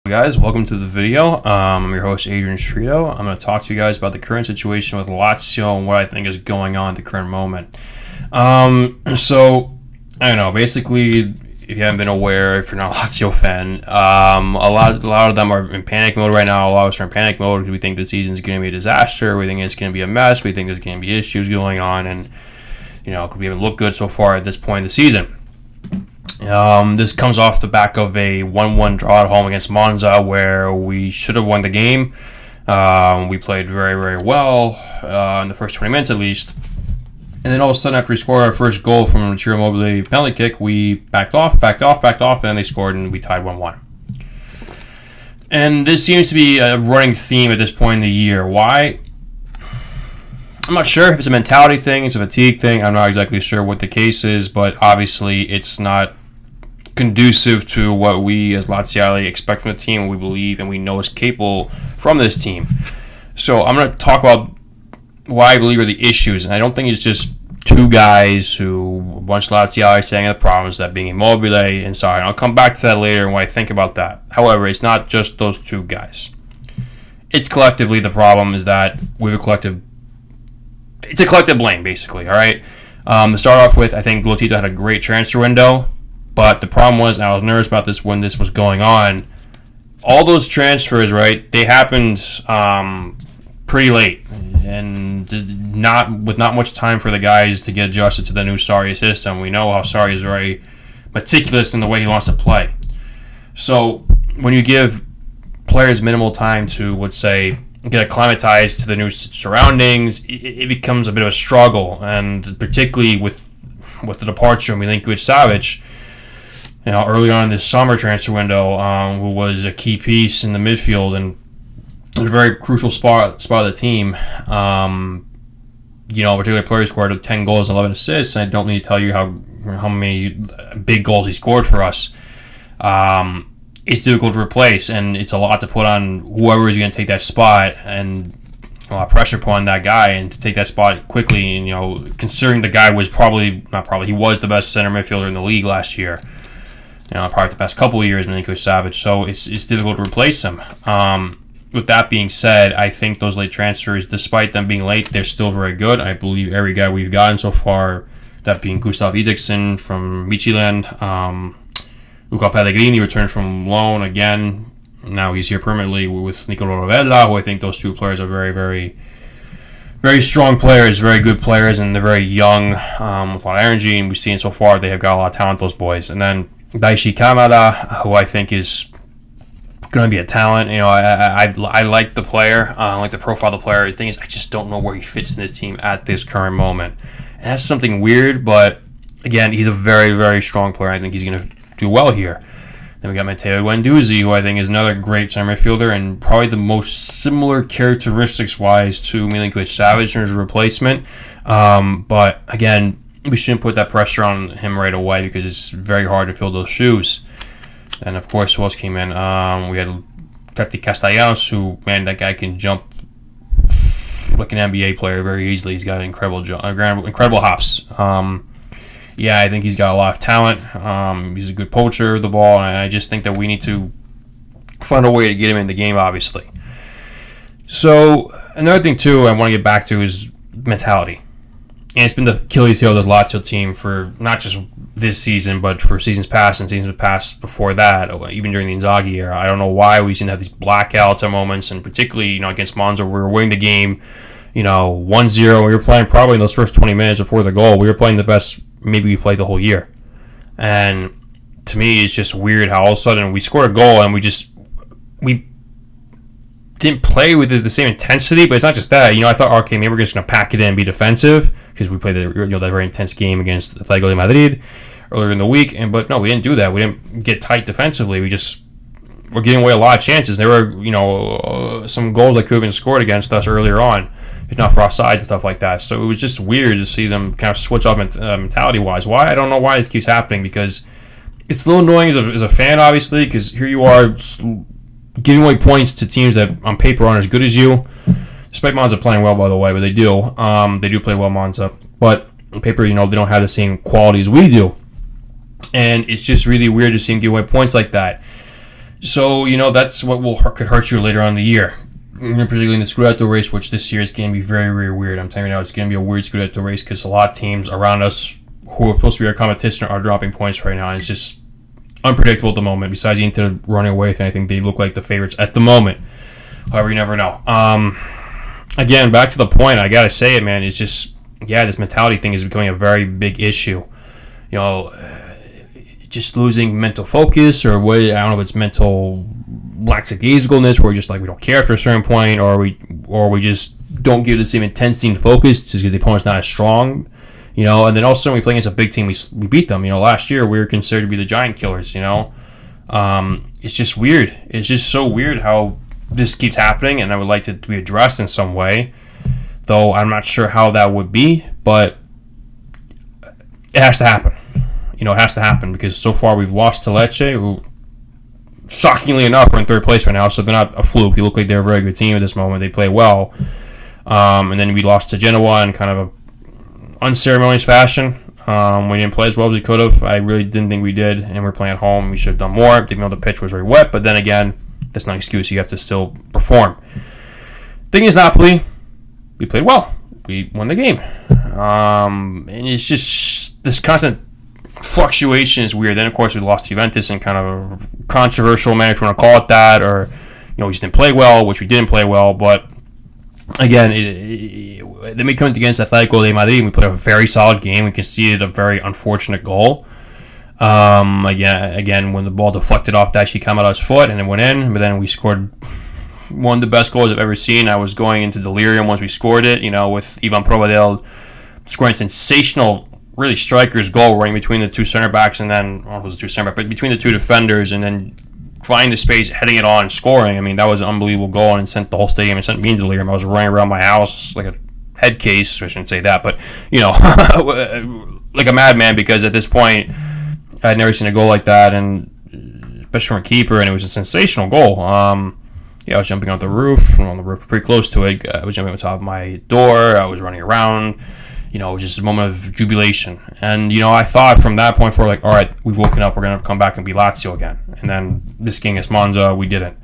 Guys, welcome to the video. I'm your host Adrian Strito. I'm going to talk to you guys about the current situation with Lazio and what I think is going on at the current moment. So I don't know. Basically, if you haven't been aware, if you're not a Lazio fan, a lot of them are in panic mode right now. A lot of us are in panic mode because we think the season's going to be a disaster. We think it's going to be a mess. We think there's going to be issues going on, and we haven't looked good so far at this point in the season. This comes off the back of a 1-1 draw at home against Monza where we should have won the game. We played very, very well in the first 20 minutes at least. And then all of a sudden after we scored our first goal from a Ciro Immobile penalty kick, we backed off, and then they scored and we tied 1-1. And this seems to be a running theme at this point in the year. Why? I'm not sure if it's a mentality thing, it's a fatigue thing. I'm not exactly sure what the case is, but obviously it's not conducive to what we as Laziali expect from the team, what we believe and we know is capable from this team. So I'm going to talk about why I believe are the issues, and I don't think it's just two guys who a bunch of Laziali saying the problems, that being Immobile and Sarri. And I'll come back to that later and what I think about that. However, it's not just those two guys. It's collectively the problem is that it's a collective blame, basically, all right? To start off with, I think Lotito had a great transfer window, but the problem was, and I was nervous about this when this was going on, all those transfers, right, they happened pretty late and not much time for the guys to get adjusted to the new Sarri system. We know how Sarri is very meticulous in the way he wants to play. So when you give players minimal time to, let's say, get acclimatized to the new surroundings, it becomes a bit of a struggle, and particularly with the departure of Milinkovic-Savic, early on in this summer transfer window, who was a key piece in the midfield and a very crucial spot of the team. Particularly a player who scored 10 goals, 11 assists. I don't need to tell you how many big goals he scored for us. It's difficult to replace, and it's a lot to put on whoever is going to take that spot, and a lot of pressure put on that guy, and to take that spot quickly. And considering the guy was he was the best center midfielder in the league last year. Probably the past couple of years, Milinkovic-Savic. So it's difficult to replace him. With that being said, I think those late transfers, despite them being late, they're still very good. I believe every guy we've gotten so far, that being Gustav Isaksen from Midtjylland, Luca Pellegrini returned from loan again. Now he's here permanently with Nicolo Rovella, who I think those two players are very, very, very strong players, very good players, and they're very young, with a lot of energy, and we've seen so far they have got a lot of talent, those boys. And then Daichi Kamada, who I think is going to be a talent. I like the player. I like the profile of the player. The thing is, I just don't know where he fits in this team at this current moment. And that's something weird, but again, he's a very, very strong player. I think he's going to do well here. Then we got Matteo Guendouzi, who I think is another great center midfielder and probably the most similar characteristics-wise to Milinkovic-Savic in terms of replacement. But again, we shouldn't put that pressure on him right away because it's very hard to fill those shoes. And of course, who else came in? We had Tati Castellanos, who, man, that guy can jump like an NBA player very easily. He's got incredible hops. I think he's got a lot of talent. He's a good poacher of the ball, and I just think that we need to find a way to get him in the game, obviously. So another thing, too, I want to get back to is mentality. And it's been the Achilles heel of the Lazio team for not just this season, but for seasons past and seasons past before that, even during the Inzaghi era. I don't know why we seem to have these blackouts at moments, and particularly, against Monza, we were winning the game, 1-0. We were playing probably in those first 20 minutes before the goal. We were playing the best maybe we played the whole year. And to me, it's just weird how all of a sudden we scored a goal and we didn't play with the same intensity, but it's not just that. I thought, okay, maybe we're just going to pack it in and be defensive because we played that very intense game against Atletico de Madrid earlier in the week. But no, we didn't do that. We didn't get tight defensively. We're giving away a lot of chances. There were, some goals that could have been scored against us earlier on, if not for offsides and stuff like that. So it was just weird to see them kind of switch up mentality-wise. Why? I don't know why this keeps happening, because it's a little annoying as a fan, obviously, because here you are giving away points to teams that on paper aren't as good as you. Despite Monza playing well, by the way, but they do. They do play well, Monza. But on paper, they don't have the same quality as we do. And it's just really weird to see him give away points like that. So, that's what could hurt you later on in the year. Particularly in the Scudetto race, which this year is going to be very, very weird. I'm telling you now, it's going to be a weird Scudetto race because a lot of teams around us who are supposed to be our competition are dropping points right now. And it's just unpredictable at the moment. Besides the Inter running away with anything, they look like the favorites at the moment. However, you never know. Again, back to the point, I got to say it, man. It's just, this mentality thing is becoming a very big issue. Just losing mental focus or what, I don't know if it's mental lackadaisicalness where we're just like we don't care after a certain point, or we just don't give the same intensity and focus just because the opponent's not as strong, and then also when we play against a big team, we beat them. Last year we were considered to be the giant killers. It's just weird. It's just so weird how this keeps happening, and I would like it to be addressed in some way, though I'm not sure how that would be, but it has to happen. It has to happen because so far we've lost to Lecce, who, shockingly enough, are in third place right now, so they're not a fluke. They look like they're a very good team at this moment. They play well. And then we lost to Genoa in kind of an unceremonious fashion. We didn't play as well as we could have. I really didn't think we did, and we're playing at home. We should have done more, even though the pitch was very wet. But then again, that's not an excuse. You have to still perform. Thing is, Napoli, we played well. We won the game. And it's just this constant fluctuation is weird. Then, of course, we lost to Juventus in kind of a controversial manner, if you want to call it that, or we just didn't play well, which we didn't play well. But again, then we come against Atletico de Madrid, and we played a very solid game. We conceded a very unfortunate goal. Again, when the ball deflected off Daichi Kamada's foot and it went in, but then we scored one of the best goals I've ever seen. I was going into delirium once we scored it. With Ivan Provadel scoring a sensational, really striker's goal running between the two center backs, and then it was the two center backs, but between the two defenders, and then finding the space, heading it on, and scoring. I mean, that was an unbelievable goal, and sent the whole stadium and sent me in delirium. I was running around my house like a head case. I shouldn't say that, but like a madman, because at this point I had never seen a goal like that, and especially from a keeper, and it was a sensational goal. I was jumping on the roof, pretty close to it. I was jumping on top of my door. I was running around. It was just a moment of jubilation. And, I thought from that point forward, all right, we've woken up. We're going to come back and beat Lazio again. And then this game against Monza, we didn't.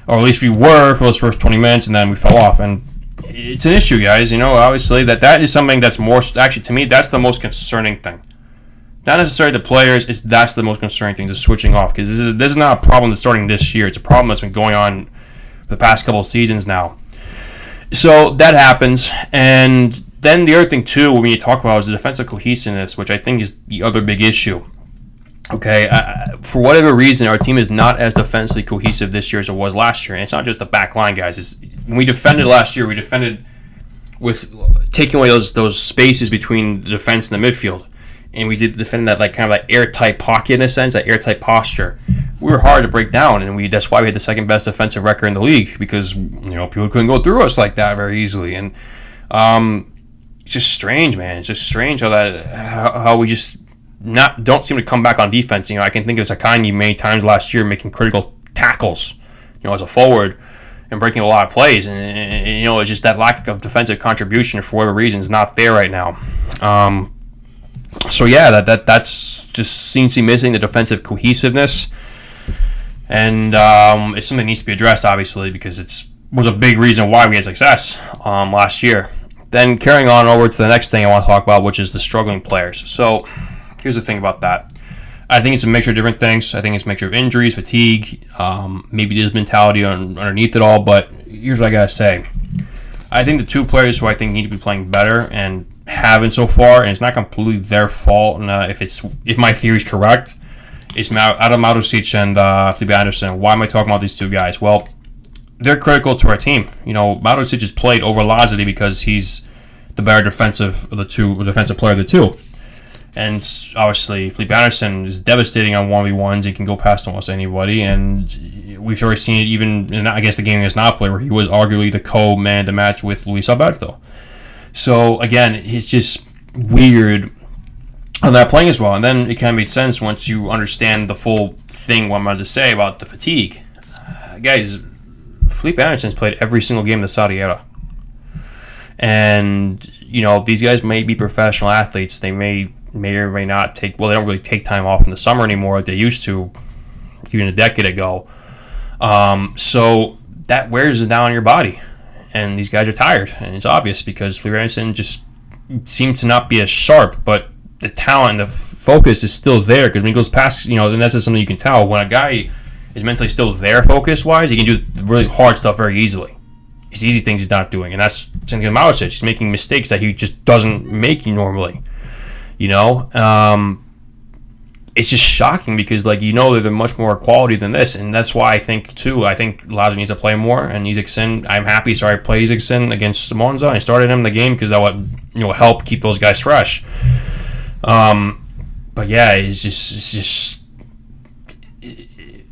Or at least we were for those first 20 minutes, and then we fell off. And it's an issue, guys. Obviously, that is something that's more... Actually, to me, that's the most concerning thing. Not necessarily the players. That's the most concerning thing, is switching off. Because this is not a problem that's starting this year. It's a problem that's been going on for the past couple of seasons now. So that happens, and then the other thing too, when you talk about, is the defensive cohesiveness, which I think is the other big issue. Okay, for whatever reason, our team is not as defensively cohesive this year as it was last year, and it's not just the back line, guys. When we defended last year, we defended with taking away those spaces between the defense and the midfield, and we did defend that kind of airtight pocket in a sense, that airtight posture. We were hard to break down, and that's why we had the second best defensive record in the league, because people couldn't go through us like that very easily. And it's just strange, man. It's just strange how we just don't seem to come back on defense. I can think of Sakai many times last year making critical tackles, as a forward, and breaking a lot of plays, and it's just that lack of defensive contribution for whatever reason is not there right now. So yeah, that's just seems to be missing, the defensive cohesiveness. And it's something that needs to be addressed, obviously, because it was a big reason why we had success last year. Then carrying on over to the next thing I want to talk about, which is the struggling players. So here's the thing about that. I think it's a mixture of different things. I think it's a mixture of injuries, fatigue, maybe there's mentality underneath it all. But here's what I got to say. I think the two players who I think need to be playing better and haven't so far, and it's not completely their fault, and if my theory is correct, it's Adam Marusic and Felipe Anderson. Why am I talking about these two guys? Well, they're critical to our team. Marusic has played over Lazio because he's the better defensive player of the two. And obviously, Felipe Anderson is devastating on 1v1s. He can go past almost anybody. And we've already seen it even in, I guess, the game against Napoli, where he was arguably the co-man of the match with Luis Alberto. So, again, it's just weird on that playing as well. And then it kind of makes sense once you understand the full thing, what I'm about to say about the fatigue. Guys, Felipe Anderson's played every single game of the Saudi era. And, these guys may be professional athletes. They may or may not they don't really take time off in the summer anymore like they used to even a decade ago. So that wears it down on your body. And these guys are tired. And it's obvious because Felipe Anderson just seems to not be as sharp, but the talent and the focus is still there, because when he goes past, then that's just something you can tell. When a guy is mentally still there focus-wise, he can do really hard stuff very easily. It's easy things he's not doing, and that's something about Malicic. He's making mistakes that he just doesn't make normally. It's just shocking because, that they're much more quality than this, and that's why I think Lazio needs to play more. And Isaacson, I'm happy. Sorry, I played Isaacson against Monza. I started him in the game because that would help keep those guys fresh. But yeah, it's just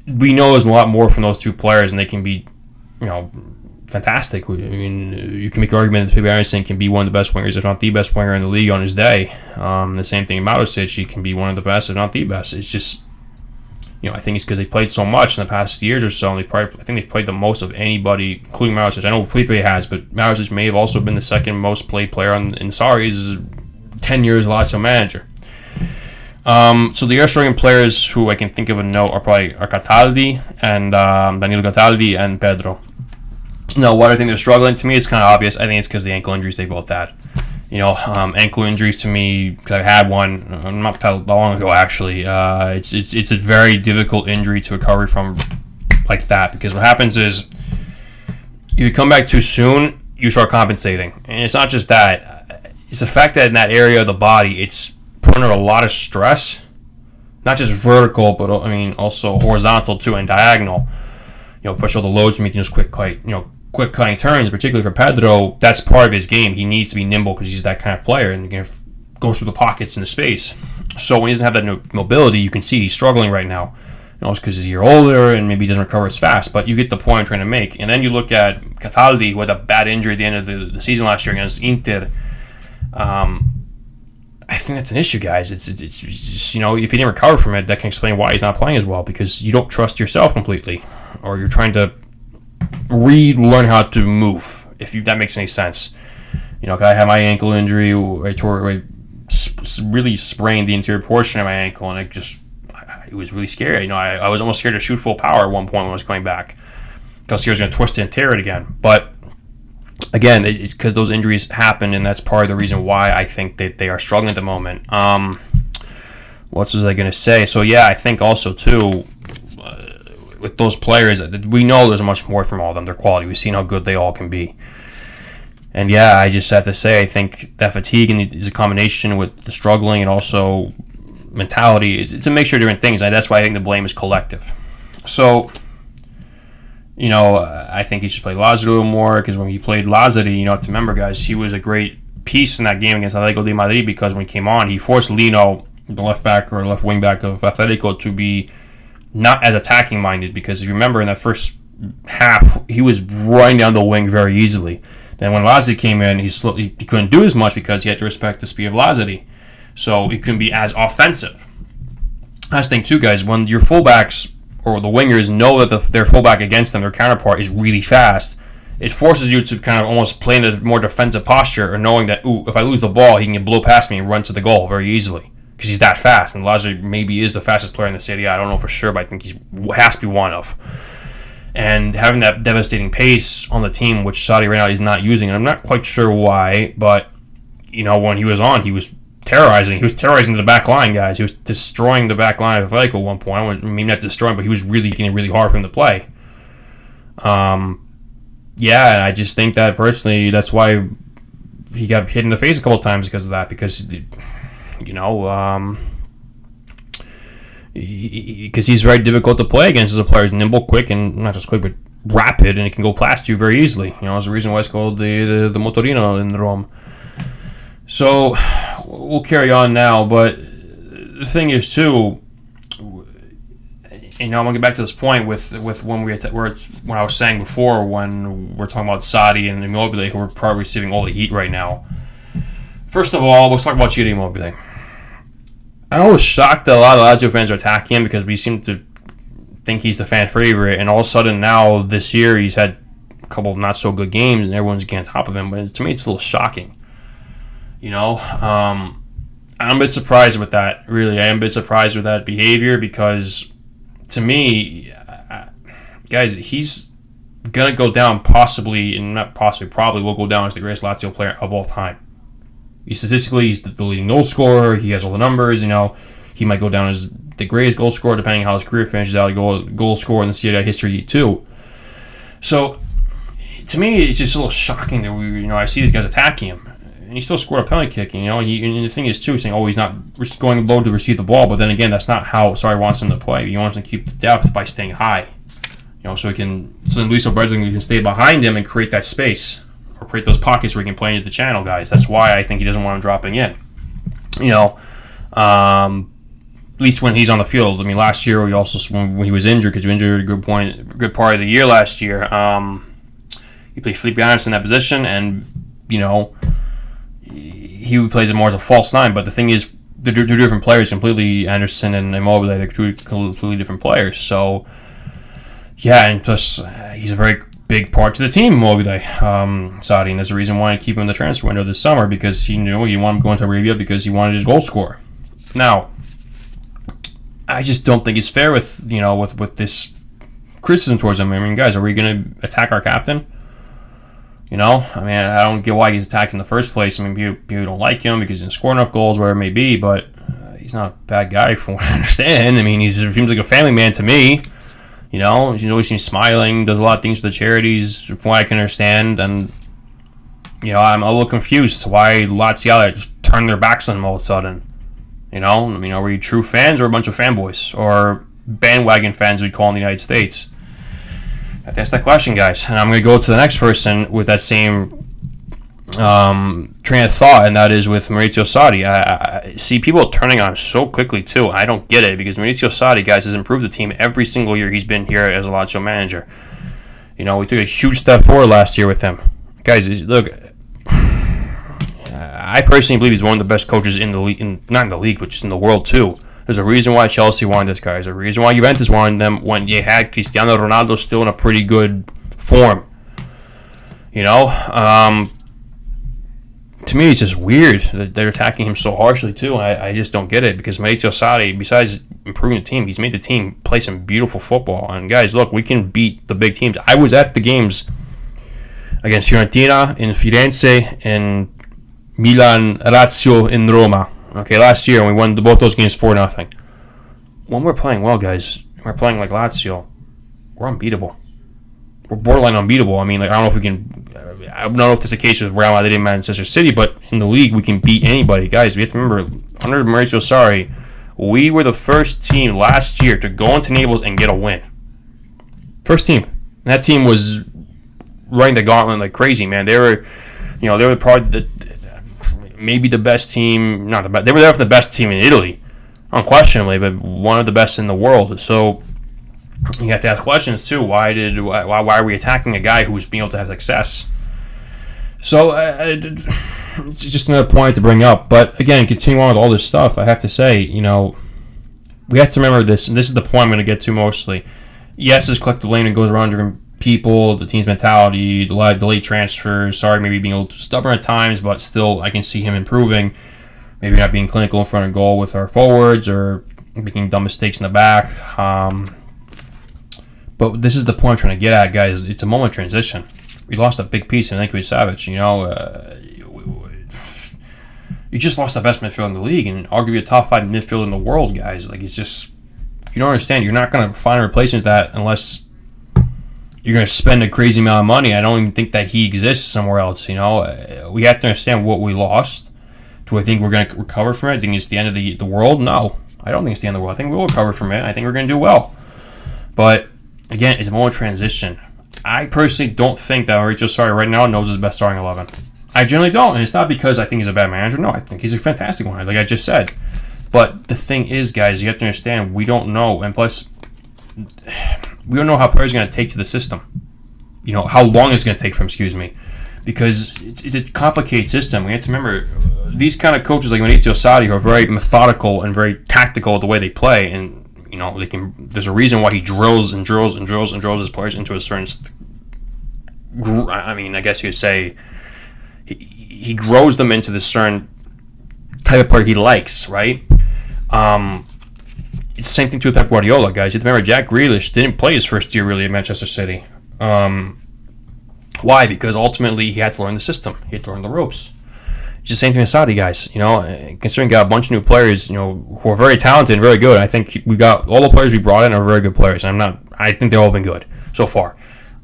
we know there's a lot more from those two players, and they can be, fantastic. I mean, you can make an argument that Felipe Anderson can be one of the best wingers, if not the best winger in the league on his day. The same thing about Malicic, he can be one of the best, if not the best. It's just, I think it's because they played so much in the past years or so, and I think they've played the most of anybody, including Malicic. I know Felipe has, but Malicic may have also been the second most played player in Sarri's 10 years Lazio manager. So the other struggling players who I can think of and know are Cataldi and Danilo Cataldi and Pedro. No, what I think they're struggling, to me, it's kind of obvious. I think it's because the ankle injuries they both had. Ankle injuries to me, because I had one not that long ago, actually. It's a very difficult injury to recover from like that, because what happens is you come back too soon, you start compensating. And it's not just that. It's the fact that in that area of the body, it's put under a lot of stress, not just vertical, but also horizontal too, and diagonal. Push all the loads, making those quick cutting turns, particularly for Pedro. That's part of his game. He needs to be nimble because he's that kind of player, and he goes through the pockets and the space. So when he doesn't have that mobility, you can see he's struggling right now. It's because he's a year older and maybe he doesn't recover as fast. But you get the point I'm trying to make. And then you look at Cataldi, who had a bad injury at the end of the season last year against Inter. I think that's an issue, guys. It's just, if he didn't recover from it, that can explain why he's not playing as well, because you don't trust yourself completely, or you're trying to relearn how to move, if that makes any sense. I had my ankle injury. I really sprained the interior portion of my ankle, and it was really scary. I was almost scared to shoot full power at one point when I was coming back, because I was scared I was going to twist it and tear it again. But again, it's because those injuries happen, and that's part of the reason why I think that they are struggling at the moment. What was I going to say? So yeah, I think also too, with those players, we know there's much more from all of them. Their quality, we've seen how good they all can be. And yeah, I just have to say, I think that fatigue is a combination with the struggling and also mentality. It's a mixture of different things, and that's why I think the blame is collective. So, I think he should play Lazio a little more, because when he played Lazio, you have to remember, guys, he was a great piece in that game against Atletico de Madrid, because when he came on, he forced Lino, the left back or left wing back of Atletico, to be not as attacking minded, because if you remember in that first half, he was running down the wing very easily. Then when Lazio came in, he couldn't do as much because he had to respect the speed of Lazio, so he couldn't be as offensive. Last thing too, guys, when your fullbacks or the wingers know that their fullback against them, their counterpart, is really fast, it forces you to kind of almost play in a more defensive posture, or knowing that, if I lose the ball, he can blow past me and run to the goal very easily, because he's that fast. And Lazio maybe is the fastest player in the city. I don't know for sure, but I think he has to be one of. And having that devastating pace on the team, which Sarri right now is not using, and I'm not quite sure why, but when he was on, he was terrorizing. He was terrorizing the back line, guys. He was destroying the back line of Atletico at one point. I mean, not destroying, but he was really making it really hard for him to play. Yeah, I just think that personally, that's why he got hit in the face a couple times because of that. Because he's very difficult to play against as a player. He's nimble, quick, and not just quick, but rapid, and it can go past you very easily. There's a reason why it's called the Motorino in Rome. So we'll carry on now, but the thing is too, I'm gonna get back to this point with when when I was saying before, when we're talking about Sarri and Immobile, who are probably receiving all the heat right now. First of all, let's talk about Ciro Immobile. I was shocked that a lot of Lazio fans are attacking him, because we seem to think he's the fan favorite, and all of a sudden now this year he's had a couple of not so good games and everyone's getting on top of him. But to me, it's a little shocking. I'm a bit surprised with that. Really, I am a bit surprised with that behavior, because to me, guys, he's going to go down probably will go down as the greatest Lazio player of all time. He's the leading goal scorer. He has all the numbers. He might go down as the greatest goal scorer, depending on how his career finishes out. Goal scorer in the Serie A history too. So, to me, it's just a little shocking that I see these guys attacking him, and he still scored a penalty kick. And the thing is too, saying, he's not going low to receive the ball, but then again, that's not how Sarri wants him to play. He wants him to keep the depth by staying high, so then Luis Alberto can stay behind him and create that space or create those pockets where he can play into the channel, guys. That's why I think he doesn't want him dropping in. At least when he's on the field. I mean, last year when he was injured, because he was injured a good part of the year last year. He played Felipe Anderson in that position, and he plays it more as a false nine. But the thing is, they're two different players completely. Anderson and Immobile, they're two completely different players. So yeah, and plus he's a very big part to the team, Immobile, Sarri, and there's a reason why I keep him in the transfer window this summer, because he wanted him to go into Arabia because he wanted his goal scorer. Now, I just don't think it's fair with this criticism towards him. I mean, guys, are we going to attack our captain? I don't get why he's attacked in the first place. I mean, people don't like him because he didn't score enough goals, whatever it may be, but he's not a bad guy from what I understand. I mean, he seems like a family man to me. He always seems smiling, does a lot of things for the charities, from what I can understand, and I'm a little confused to why Lazio just turned their backs on him all of a sudden. Are we true fans or a bunch of fanboys? Or bandwagon fans, we'd call in the United States? I have to ask that question, guys. And I'm going to go to the next person with that same train of thought, and that is with Maurizio Sarri. I see people turning on him so quickly, too. I don't get it, because Maurizio Sarri, guys, has improved the team every single year he's been here as a Lazio manager. We took a huge step forward last year with him. Guys, look, I personally believe he's one of the best coaches in the league, not in the league, but just in the world too. There's a reason why Chelsea wanted this guy. There's a reason why Juventus wanted them when you had Cristiano Ronaldo still in a pretty good form. To me, it's just weird that they're attacking him so harshly too. I just don't get it, because Maurizio Sarri, besides improving the team, he's made the team play some beautiful football. And guys, look, we can beat the big teams. I was at the games against Fiorentina, in Firenze, and Milan, Lazio in Roma. Okay, last year, and we won both those games 4-0. When we're playing well, guys, we're playing like Lazio, we're unbeatable. We're borderline unbeatable. I mean, I don't know if we can. I don't know if that's the case with Real Madrid and Manchester City, but in the league, we can beat anybody, guys. We have to remember, under Maurizio Sarri, we were the first team last year to go into Naples and get a win. First team, and that team was running the gauntlet like crazy, man. They were probably maybe the best team, not the best. They were the best team in Italy, unquestionably, but one of the best in the world. So you have to ask questions too. Why are we attacking a guy who's being able to have success? So it's just another point to bring up. But again, continuing on with all this stuff, I have to say, we have to remember this, and this is the point I'm going to get to mostly. Yes, this collective blame goes around different people, the team's mentality, the late transfers. Sorry, maybe being a little too stubborn at times, but still, I can see him improving. Maybe not being clinical in front of goal with our forwards, or making dumb mistakes in the back. But this is the point I'm trying to get at, guys. It's a moment of transition. We lost a big piece in Milinkovic Savic. You just lost the best midfielder in the league, and arguably a top 5 midfielder in the world, guys. It's just, you don't understand. You're not going to find a replacement for that unless you're going to spend a crazy amount of money. I don't even think that he exists somewhere else. We have to understand what we lost. Do I think we're going to recover from it? I think it's the end of the world? No, I don't think it's the end of the world. I think we'll recover from it. I think we're going to do well. But again, it's a moment of transition. I personally don't think that Maurizio Sarri right now knows his best starting 11. I generally don't, and it's not because I think he's a bad manager. No, I think he's a fantastic one, like I just said. But the thing is, guys, you have to understand, we don't know, and plus, we don't know how players are going to take to the system. How long it's going to take for him, because it's a complicated system. We have to remember, these kind of coaches like Maurizio Sarri are very methodical and very tactical at the way they play, and there's a reason why he drills and drills and drills and drills his players into a certain. I guess you could say he grows them into this certain type of player he likes, right? it's the same thing too with Pep Guardiola, guys. You have to remember, Jack Grealish didn't play his first year really at Manchester City. Why? Because ultimately he had to learn the system. He had to learn the ropes. It's the same thing with Saudi guys. Considering we got a bunch of new players, who are very talented and very good. I think we got all the players we brought in are very good players. I think they've all been good so far.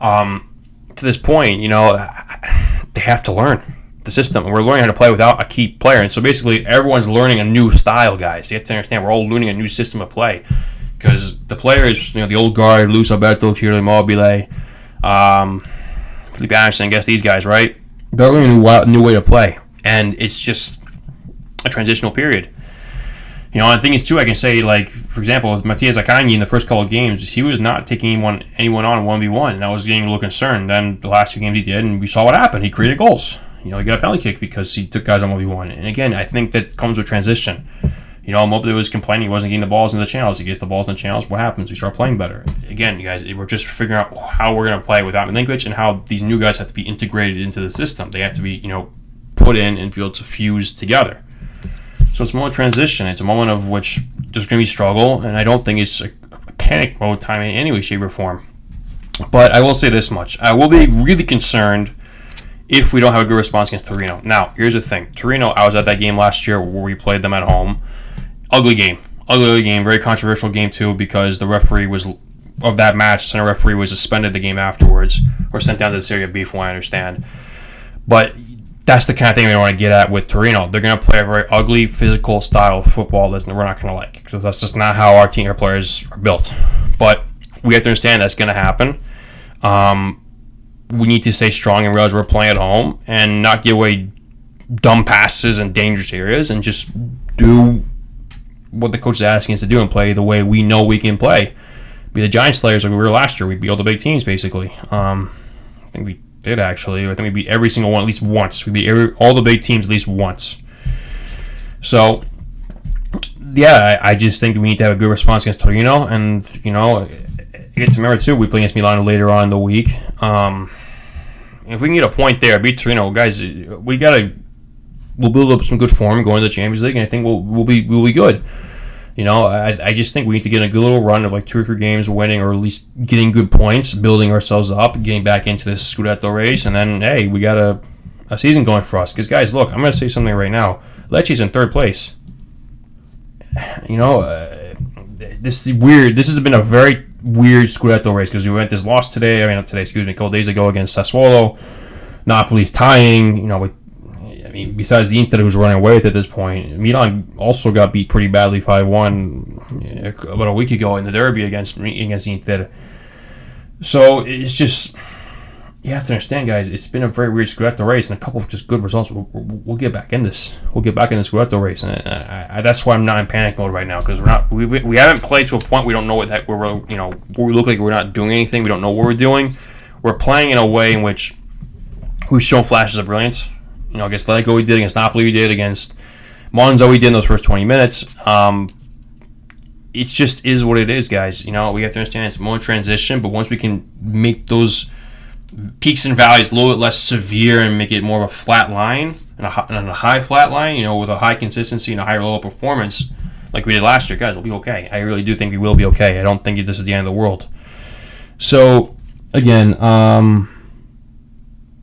To this point, they have to learn the system, and we're learning how to play without a key player. And so basically, everyone's learning a new style, guys. You have to understand we're all learning a new system of play because the players, the old guard, Luis Alberto, Ciro Immobile, Felipe Anderson, I guess these guys, right? They're learning a new way to play, and it's just a transitional period. And the thing is, too, I can say, like, for example, with Matias Akanji in the first couple of games, he was not taking anyone on 1v1, and I was getting a little concerned. Then the last 2 games he did, and we saw what happened. He created goals. He got a penalty kick because he took guys on 1v1. And again, I think that comes with transition. Mobile was complaining he wasn't getting the balls in the channels. He gets the balls in the channels. What happens? We start playing better. Again, you guys, we're just figuring out how we're going to play without Milinkovic and how these new guys have to be integrated into the system. They have to be, put in and be able to fuse together. So it's a moment of transition. It's a moment of which there's going to be struggle, and I don't think it's a panic mode time in any way, shape, or form. But I will say this much. I will be really concerned if we don't have a good response against Torino. Now, here's the thing. Torino, I was at that game last year where we played them at home. Ugly game. Very controversial game, too, because the referee of that match, center referee, was suspended the game afterwards, or sent down to the Serie B, from what I understand. But that's the kind of thing we want to get at with Torino. They're going to play a very ugly, physical style of football that we're not going to like, because that's just not how our players are built. But we have to understand that's going to happen. We need to stay strong and realize we're playing at home and not give away dumb passes in dangerous areas and just do what the coach is asking us to do and play the way we know we can play. Be the giant slayers like we were last year. We beat all the big teams, basically. I think we did, actually. I think we beat every single one at least once. We beat all the big teams at least once. So, yeah, I just think we need to have a good response against Torino. And, you get to remember, too, we play against Milan later on in the week. If we can get a point there, beat Torino, guys, we'll build up some good form going to the Champions League, and I think we'll be good. I just think we need to get a good little run of like 2 or 3 games winning, or at least getting good points, building ourselves up, getting back into this Scudetto race, and then, hey, we got a season going for us. Because, guys, look, I'm going to say something right now. Lecce's in 3rd place. This is weird. This has been a very weird Scudetto race because Juventus lost today. A couple days ago against Sassuolo. Napoli's tying, besides the Inter, who's running away at this point, Milan also got beat pretty badly 5-1 about a week ago in the derby against Inter. So it's just, you have to understand, guys, it's been a very weird Scudetto race, and a couple of just good results. We'll get back in this. We'll get back in the Scudetto race, and that's why I'm not in panic mode right now, because we haven't played to a point we don't know where we look like we're not doing anything. We don't know what we're doing. We're playing in a way in which we've shown flashes of brilliance. Against Lego we did, against Napoli we did, against Monza we did in those first 20 minutes. It just is what it is, guys. We have to understand it's more transition, but once we can make those peaks and valleys a little bit less severe and make it more of a flat line, and a high flat line, with a high consistency and a higher level of performance like we did last year, guys, we'll be okay. I really do think we will be okay. I don't think this is the end of the world. So, again,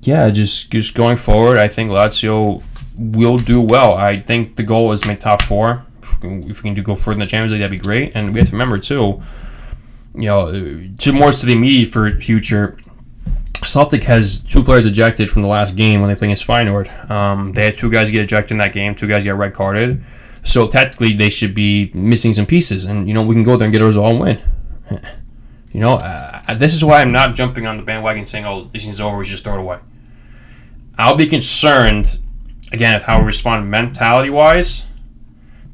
just going forward, I think Lazio will do well. I think the goal is to make top 4. If we can go further in the Champions League, that'd be great. And we have to remember, too, to the immediate future, Celtic has 2 players ejected from the last game when they played against Feyenoord. They had 2 guys get ejected in that game. 2 guys get red carded. So technically, they should be missing some pieces. And, we can go there and get a result and win. This is why I'm not jumping on the bandwagon saying, oh, this is over, we should just throw it away. I'll be concerned, again, of how we respond mentality-wise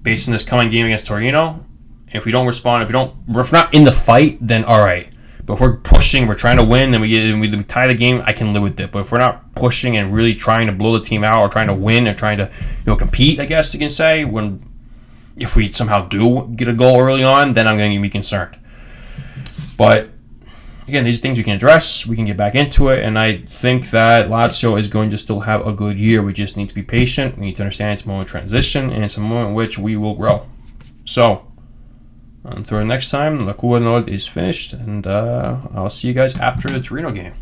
based on this coming game against Torino. If we don't respond, if we're not in the fight, then all right. But if we're pushing, we're trying to win, then we tie the game, I can live with it. But if we're not pushing and really trying to blow the team out or trying to win or trying to compete, I guess you can say, if we somehow do get a goal early on, then I'm going to be concerned. But again, these things we can address, we can get back into it, and I think that Lazio is going to still have a good year. We just need to be patient. We need to understand it's a moment of transition, and it's a moment in which we will grow. So, Until next time, La Cuba Nord is finished, and I'll see you guys after the Torino game.